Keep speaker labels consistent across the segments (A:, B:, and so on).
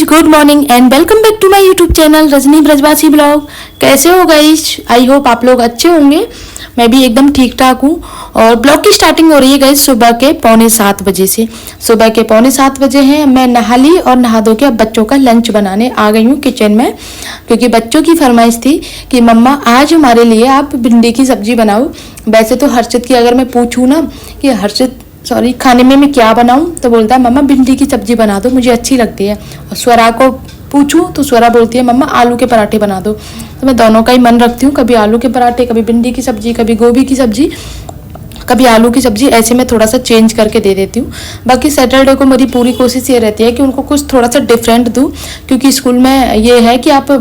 A: Good morning and welcome back to my YouTube channel Rajni Brajwasi vlog. कैसे हो guys? I hope आप लोग अच्छे होंगे। मैं भी एकदम ठीक ठाक हूँ। और ब्लॉग की स्टार्टिंग हो रही है गाइस सुबह के 6:45 बजे से। सुबह के 6:45 बजे हैं। मैं नहा ली और नहा धो के अब बच्चों का लंच बनाने आ गई हूँ किचन में, क्योंकि बच्चों की फरमाइश थी कि मम्मा आज हमारे लिए आप भिंडी की सब्जी बनाओ। वैसे तो हर्षित की अगर मैं पूछूँ ना कि हर्षित खाने में मैं क्या बनाऊं, तो बोलता है मम्मा भिंडी की सब्जी बना दो, मुझे अच्छी लगती है। और स्वरा को पूछूं तो स्वरा बोलती है मम्मा आलू के पराठे बना दो। तो मैं दोनों का ही मन रखती हूँ, कभी आलू के पराठे, कभी भिंडी की सब्जी, कभी गोभी की सब्जी, कभी आलू की सब्जी। ऐसे में थोड़ा सा चेंज करके दे देती हूँ। बाकी सैटरडे को मेरी पूरी कोशिश ये रहती है कि उनको कुछ थोड़ा सा डिफरेंट दूँ, क्योंकि स्कूल में ये है कि आप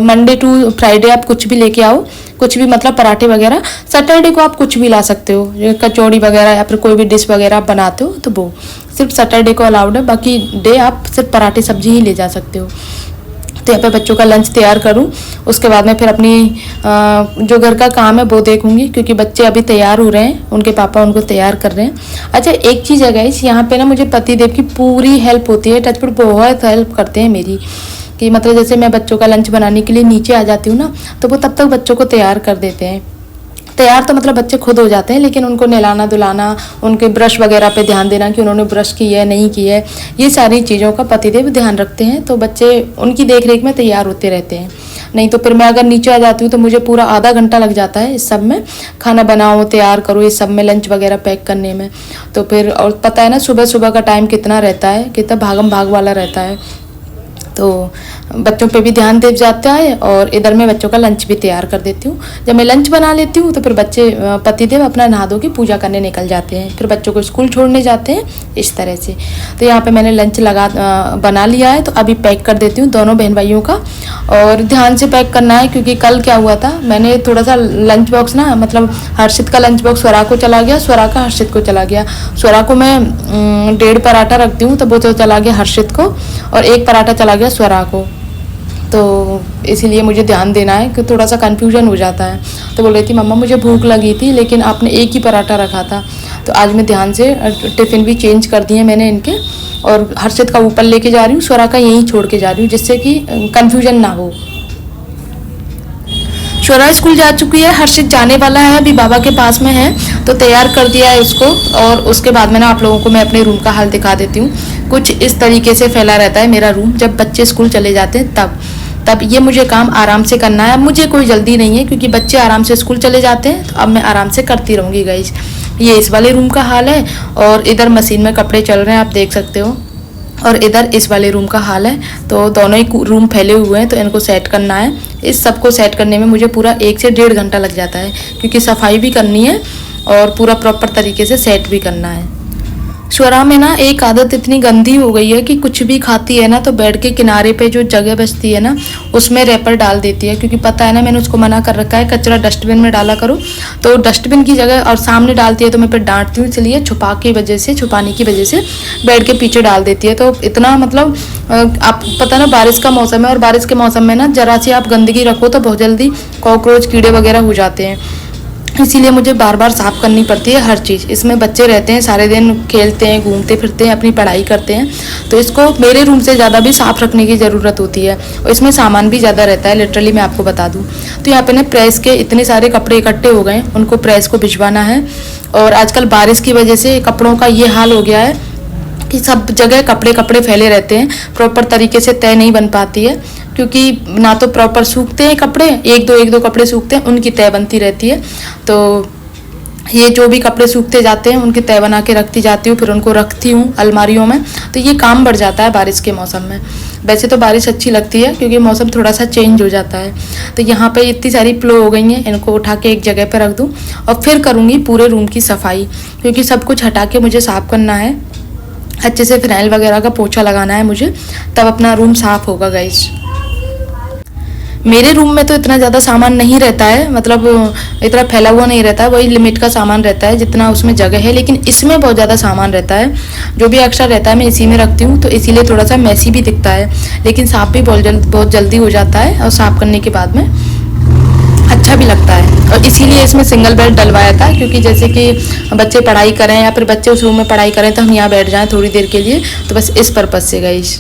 A: मंडे टू फ्राइडे आप कुछ भी लेके आओ, कुछ भी मतलब पराठे वगैरह। सैटरडे को आप कुछ भी ला सकते हो, कचौड़ी वगैरह या फिर कोई भी डिश वगैरह आप बनाते हो तो वो सिर्फ सैटरडे को अलाउड है। बाकी डे आप सिर्फ पराठे सब्जी ही ले जा सकते हो। तो यहाँ पे बच्चों का लंच तैयार करूँ, उसके बाद में फिर अपनी जो घर का काम है वो देखूंगी, क्योंकि बच्चे अभी तैयार हो रहे हैं, उनके पापा उनको तैयार कर रहे हैं। अच्छा एक चीज़ है गाइस, यहाँ पे ना मुझे पतिदेव की पूरी हेल्प होती है। टचवुड बहुत हेल्प करते हैं मेरी, कि मतलब जैसे मैं बच्चों का लंच बनाने के लिए नीचे आ जाती हूँ ना, तो वो तब तक बच्चों को तैयार कर देते हैं। तैयार तो मतलब बच्चे खुद हो जाते हैं, लेकिन उनको नहलाना धुलाना, उनके ब्रश वगैरह पे ध्यान देना कि उन्होंने ब्रश की है नहीं की है, ये सारी चीज़ों का पतिदेव ध्यान रखते हैं। तो बच्चे उनकी देख रेख में तैयार होते रहते हैं। नहीं तो फिर मैं अगर नीचे आ जाती हूँ तो मुझे पूरा आधा घंटा लग जाता है इस सब में, खाना बनाओ तैयार करो, इस सब में लंच वगैरह पैक करने में। तो फिर और पता है ना सुबह सुबह का टाइम कितना रहता है, कितना भागम भाग वाला रहता है। तो बच्चों पे भी ध्यान दे जाता है और इधर मैं बच्चों का लंच भी तैयार कर देती हूँ। जब मैं लंच बना लेती हूँ तो फिर बच्चे पतिदेव अपना नहा धो के पूजा करने निकल जाते हैं, फिर बच्चों को स्कूल छोड़ने जाते हैं इस तरह से। तो यहाँ पे मैंने लंच बना लिया है, तो अभी पैक कर देती हूँ दोनों बहन भाइयों का। और ध्यान से पैक करना है, क्योंकि कल क्या हुआ था, मैंने थोड़ा सा लंच बॉक्स ना मतलब हर्षित का लंच बॉक्स स्वरा को चला गया, स्वरा का हर्षित को चला गया। स्वरा को मैं 1.5 पराठा रखती हूँ तो वो तो चला गया हर्षित को, और 1 पराठा चला गया स्वरा को। तो इसीलिए मुझे ध्यान देना है कि थोड़ा सा कन्फ्यूजन हो जाता है। तो बोल रही थी मम्मा मुझे भूख लगी थी लेकिन आपने 1 ही पराठा रखा था। तो आज मैं ध्यान से टिफ़िन भी चेंज कर दिए मैंने इनके, और हर्षित का ऊपर लेके जा रही हूँ, स्वरा का यहीं छोड़ के जा रही हूँ, जिससे कि कन्फ्यूजन ना हो। स्वरा स्कूल जा चुकी है, हर्षित जाने वाला है, अभी बाबा के पास में है, तो तैयार कर दिया है उसको। और उसके बाद में ना आप लोगों को मैं अपने रूम का हाल दिखा देती हूँ। कुछ इस तरीके से फैला रहता है मेरा रूम। जब बच्चे स्कूल चले जाते हैं तब ये मुझे काम आराम से करना है। अब मुझे कोई जल्दी नहीं है, क्योंकि बच्चे आराम से स्कूल चले जाते हैं, तो अब मैं आराम से करती रहूँगी गाइस। ये इस वाले रूम का हाल है, और इधर मशीन में कपड़े चल रहे हैं आप देख सकते हो, और इधर इस वाले रूम का हाल है। तो दोनों ही रूम फैले हुए हैं, तो इनको सेट करना है। इस सब को सेट करने में मुझे पूरा 1 से 1.5 घंटा लग जाता है, क्योंकि सफाई भी करनी है और पूरा प्रॉपर तरीके से सेट भी करना है। स्वरा में ना एक आदत इतनी गंदी हो गई है कि कुछ भी खाती है ना तो बेड के किनारे पे जो जगह बचती है ना उसमें रैपर डाल देती है, क्योंकि पता है ना मैंने उसको मना कर रखा है कचरा डस्टबिन में डाला करो। तो डस्टबिन की जगह और सामने डालती है तो मैं फिर डांटती हूँ, इसलिए छुपाने की वजह से बेड के पीछे डाल देती है। तो इतना मतलब आप पता ना बारिश का मौसम है, और बारिश के मौसम में ना जरा सी आप गंदगी रखो तो बहुत जल्दी कॉकरोच कीड़े वगैरह हो जाते हैं। इसीलिए मुझे बार बार साफ़ करनी पड़ती है हर चीज़। इसमें बच्चे रहते हैं, सारे दिन खेलते हैं, घूमते फिरते हैं, अपनी पढ़ाई करते हैं, तो इसको मेरे रूम से ज़्यादा भी साफ़ रखने की ज़रूरत होती है। और इसमें सामान भी ज़्यादा रहता है, लिटरली मैं आपको बता दूँ। तो यहाँ पे ना प्रेस के इतने सारे कपड़े इकट्ठे हो गए, उनको प्रेस को भिजवाना है। और आजकल बारिश की वजह से कपड़ों का ये हाल हो गया है कि सब जगह कपड़े फैले रहते हैं, प्रॉपर तरीके से तय नहीं बन पाती है, क्योंकि ना तो प्रॉपर सूखते हैं कपड़े, एक दो कपड़े सूखते हैं, उनकी तय बनती रहती है। तो ये जो भी कपड़े सूखते जाते हैं उनकी तय बना के रखती जाती हूँ, फिर उनको रखती हूँ अलमारियों में। तो ये काम बढ़ जाता है बारिश के मौसम में। वैसे तो बारिश अच्छी लगती है, क्योंकि मौसम थोड़ा सा चेंज हो जाता है। तो यहाँ पे इतनी सारी प्लो हो गई हैं, इनको उठा के एक जगह पर रख दूँ, और फिर करूँगी पूरे रूम की सफाई, क्योंकि सब कुछ हटा के मुझे साफ़ करना है। अच्छे से फिनाइल वगैरह का पोछा लगाना है मुझे, तब अपना रूम साफ़ होगा गाइस। मेरे रूम में तो इतना ज़्यादा सामान नहीं रहता है, मतलब इतना फैला हुआ नहीं रहता है, वही लिमिट का सामान रहता है जितना उसमें जगह है। लेकिन इसमें बहुत ज़्यादा सामान रहता है, जो भी एक्स्ट्रा रहता है मैं इसी में रखती हूँ, तो इसीलिए थोड़ा सा मैसी भी दिखता है, लेकिन साफ़ भी बहुत जल्दी हो जाता है, और साफ़ करने के बाद में अच्छा भी लगता है। और इसीलिए इसमें सिंगल बेड डलवाया था, क्योंकि जैसे कि बच्चे पढ़ाई करें या फिर बच्चे उस रूम में पढ़ाई करें तो हम यहाँ बैठ जाएँ थोड़ी देर के लिए, तो बस इस पर्पज़ से गाइस।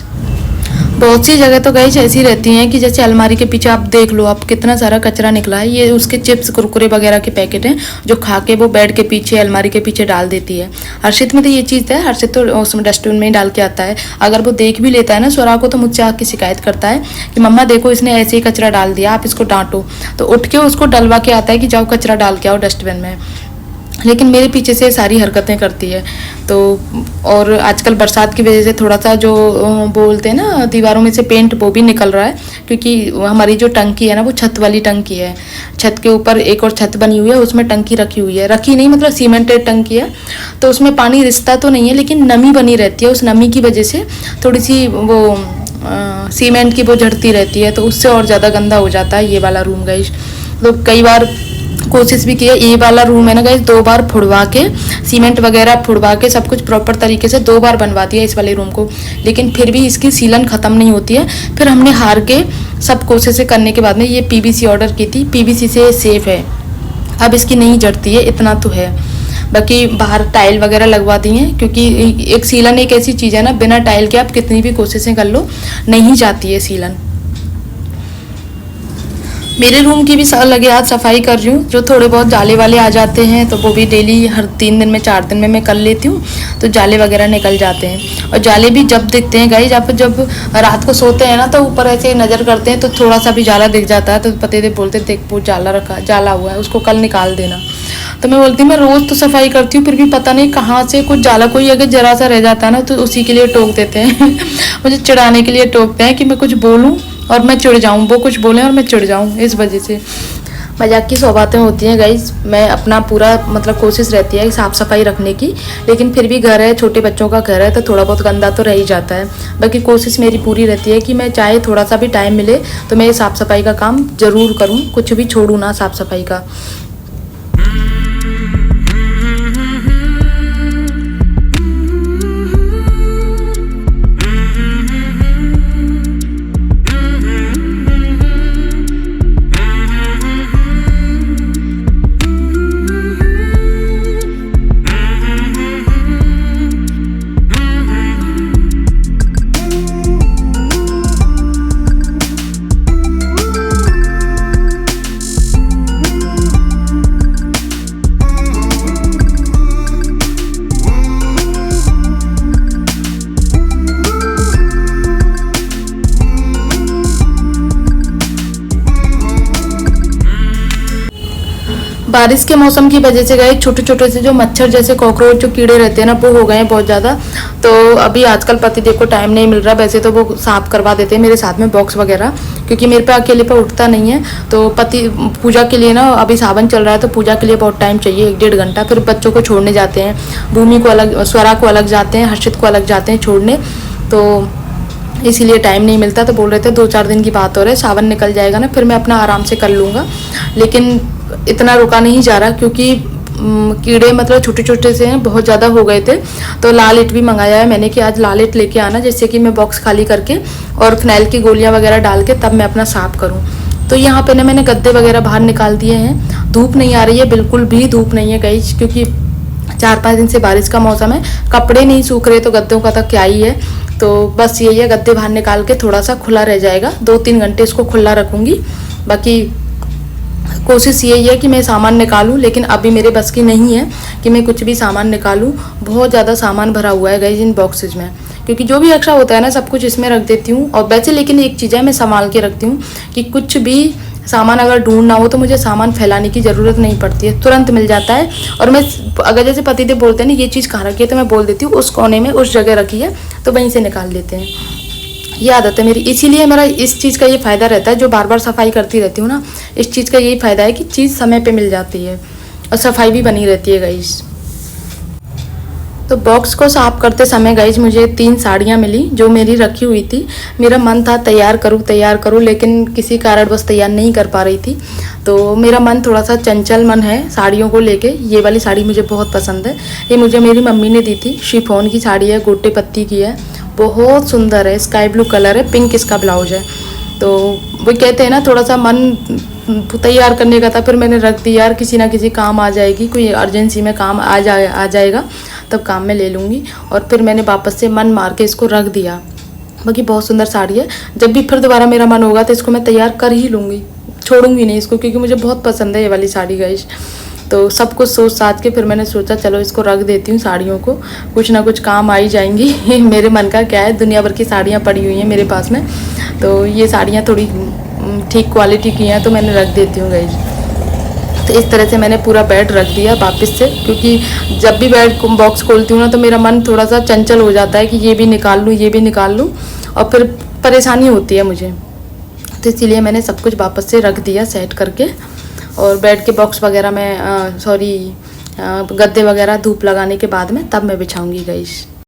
A: बहुत सी जगह तो गाइस ऐसी रहती हैं कि जैसे अलमारी के पीछे आप देख लो, आप कितना सारा कचरा निकला है। ये उसके चिप्स कुरकुरे वगैरह के पैकेट हैं जो खा के वो बेड के पीछे अलमारी के पीछे डाल देती है। हर्षित में तो ये चीज़ है, हर्षित तो उसमें डस्टबिन में ही डाल के आता है। अगर वो देख भी लेता है ना स्वरा को, तो मुझसे आके शिकायत करता है कि मम्मा देखो इसने ऐसे ही कचरा डाल दिया, आप इसको डांटो। तो उठ के उसको डलवा के आता है कि जाओ कचरा डाल के आओ डस्टबिन में। लेकिन मेरे पीछे से सारी हरकतें करती है। तो और आजकल बरसात की वजह से थोड़ा सा जो बोलते हैं ना दीवारों में से पेंट, वो भी निकल रहा है, क्योंकि हमारी जो टंकी है ना वो छत वाली टंकी है। छत के ऊपर एक और छत बनी हुई है, उसमें टंकी रखी हुई है, रखी नहीं मतलब सीमेंटेड टंकी है। तो उसमें पानी रिसता तो नहीं है, लेकिन नमी बनी रहती है। उस नमी की वजह से थोड़ी सी वो सीमेंट की वो झड़ती रहती है, तो उससे और ज़्यादा गंदा हो जाता है ये वाला रूम गाइस। तो कई बार कोशिश भी की है, ये वाला रूम है ना गाइस 2 बार फुड़वा के, सीमेंट वगैरह फुड़वा के सब कुछ प्रॉपर तरीके से 2 बार बनवा दिया इस वाले रूम को, लेकिन फिर भी इसकी सीलन ख़त्म नहीं होती है। फिर हमने हार के सब कोशिशें करने के बाद में ये पीवीसी ऑर्डर की थी। पीवीसी से सेफ है, अब इसकी नहीं जड़ती है, इतना तो है। बाकी बाहर टाइल वगैरह लगवा दी हैं, क्योंकि एक सीलन एक ऐसी चीज़ है ना, बिना टाइल के आप कितनी भी कोशिशें कर लो नहीं जाती है सीलन। मेरे रूम की भी लगे हाथ सफाई कर रही हूँ। जो थोड़े बहुत जाले वाले आ जाते हैं तो वो भी डेली हर 3 दिन में 4 दिन में मैं कर लेती हूँ, तो जाले वगैरह निकल जाते हैं। और जाले भी जब दिखते हैं गाइस, जब रात को सोते हैं ना तो ऊपर ऐसे नज़र करते हैं तो थोड़ा सा भी जाला दिख जाता है, तो पति देव बोलते देख वो जाला हुआ है, उसको कल निकाल देना। तो मैं बोलती हूँ मैं रोज़ तो सफाई करती हूँ, फिर भी पता नहीं कहाँ से कुछ जाला, कोई अगर जरा सा रह जाता है ना तो उसी के लिए टोक देते हैं मुझे चिढ़ाने के लिए टोकते हैं कि मैं कुछ बोलूँ और मैं चिढ़ जाऊँ, वो कुछ बोलें और मैं चिढ़ जाऊँ। इस वजह से मजाक की सौबातें होती हैं गाइस। मैं अपना पूरा मतलब कोशिश रहती है साफ़ सफाई रखने की, लेकिन फिर भी घर है, छोटे बच्चों का घर है, तो थोड़ा बहुत गंदा तो रह ही जाता है। बाकी कोशिश मेरी पूरी रहती है कि मैं चाहे थोड़ा सा भी टाइम मिले तो मैं साफ़ सफाई का काम ज़रूर करूँ, कुछ भी छोड़ूँ ना साफ़ सफाई का। बारिश के मौसम की वजह से गए छोटे छोटे से जो मच्छर जैसे कॉकरोच जो कीड़े रहते हैं ना वो हो गए हैं बहुत ज़्यादा। तो अभी आजकल पतिदेव को टाइम नहीं मिल रहा, वैसे तो वो साफ़ करवा देते हैं मेरे साथ में बॉक्स वगैरह, क्योंकि मेरे पे अकेले पे उठता नहीं है। तो पति पूजा के लिए ना अभी सावन चल रहा है तो पूजा के लिए बहुत टाइम चाहिए, 1-1.5 घंटा। फिर बच्चों को छोड़ने जाते हैं, भूमि को अलग, स्वरा को अलग जाते हैं, हर्षित को अलग जाते हैं छोड़ने, तो इसीलिए टाइम नहीं मिलता। तो बोल रहे थे 2-4 दिन की बात हो रही है, सावन निकल जाएगा ना फिर मैं अपना आराम से कर लूँगा। लेकिन इतना रुका नहीं जा रहा क्योंकि कीड़े मतलब छोटे छोटे से हैं, बहुत ज़्यादा हो गए थे। तो लाल इट भी मंगाया है मैंने कि आज लाल इट लेके आना, जिससे कि मैं बॉक्स खाली करके और फिनाइल की गोलियां वगैरह डाल के तब मैं अपना साफ़ करूं। तो यहाँ पे ना मैंने गद्दे वगैरह बाहर निकाल दिए हैं। धूप नहीं आ रही है, बिल्कुल भी धूप नहीं है गाइस, क्योंकि 4-5 दिन से बारिश का मौसम है, कपड़े नहीं सूख रहे तो गद्दों का तो क्या ही है। तो बस यही है, गद्दे बाहर निकाल के थोड़ा सा खुला रह जाएगा, 2-3 घंटे इसको खुला रखूँगी। बाकी कोशिश यही है कि मैं सामान निकालूं, लेकिन अभी मेरे बस की नहीं है कि मैं कुछ भी सामान निकालूं। बहुत ज़्यादा सामान भरा हुआ है गाइस इन बॉक्सेज में, क्योंकि जो भी एक्स्ट्रा होता है ना सब कुछ इसमें रख देती हूँ। और वैसे लेकिन एक चीज़ है, मैं संभाल के रखती हूँ कि कुछ भी सामान अगर ढूंढना हो तो मुझे सामान फैलाने की ज़रूरत नहीं पड़ती है, तुरंत मिल जाता है। और मैं अगर जैसे पतिदेव बोलते हैं ना ये चीज़ कहाँ रखी है, तो मैं बोल देती हूँ उस कोने में उस जगह रखी है, तो वहीं से निकाल लेते हैं। ये आदत है मेरी, इसीलिए मेरा इस चीज़ का ये फ़ायदा रहता है, जो बार बार सफाई करती रहती हूँ ना, इस चीज़ का यही फ़ायदा है कि चीज़ समय पे मिल जाती है और सफाई भी बनी रहती है गाइस। तो बॉक्स को साफ़ करते समय गाइज मुझे 3 साड़ियाँ मिली जो मेरी रखी हुई थी। मेरा मन था तैयार करूँ, लेकिन किसी कारणवश तैयार नहीं कर पा रही थी। तो मेरा मन थोड़ा सा चंचल मन है साड़ियों को लेके। ये वाली साड़ी मुझे बहुत पसंद है, ये मुझे मेरी मम्मी ने दी थी। शिफॉन की साड़ी है, गोटे पत्ती की है, बहुत सुंदर है, स्काई ब्लू कलर है, पिंक इसका ब्लाउज है। तो वो कहते हैं ना थोड़ा सा मन तैयार करने का था, फिर मैंने रख दी यार, किसी ना किसी काम आ जाएगी, कोई अर्जेंसी में काम आ जाएगा तब काम में ले लूँगी। और फिर मैंने वापस से मन मार के इसको रख दिया। बाकी बहुत सुंदर साड़ी है। जब भी फिर दोबारा मेरा मन होगा तो इसको मैं तैयार कर ही लूँगी, छोड़ूंगी नहीं इसको, क्योंकि मुझे बहुत पसंद है ये वाली साड़ी गाइस। तो सब कुछ सोच साच के फिर मैंने सोचा चलो इसको रख देती हूँ, साड़ियों को कुछ ना कुछ काम आ ही जाएंगी। मेरे मन का क्या है, दुनिया भर की साड़ियाँ पड़ी हुई हैं मेरे पास में, तो ये साड़ियाँ थोड़ी ठीक क्वालिटी की हैं तो मैंने रख देती हूँ गाइस। तो इस तरह से मैंने पूरा बेड रख दिया वापस से, क्योंकि जब भी बेड बॉक्स खोलती हूँ ना तो मेरा मन थोड़ा सा चंचल हो जाता है कि ये भी निकाल लूँ, ये भी निकाल लूँ, और फिर परेशानी होती है मुझे। तो इसीलिए मैंने सब कुछ वापस से रख दिया सेट करके। और बेड के बॉक्स वगैरह में गद्दे वगैरह धूप लगाने के बाद में तब मैं बिछाऊंगी गाइस।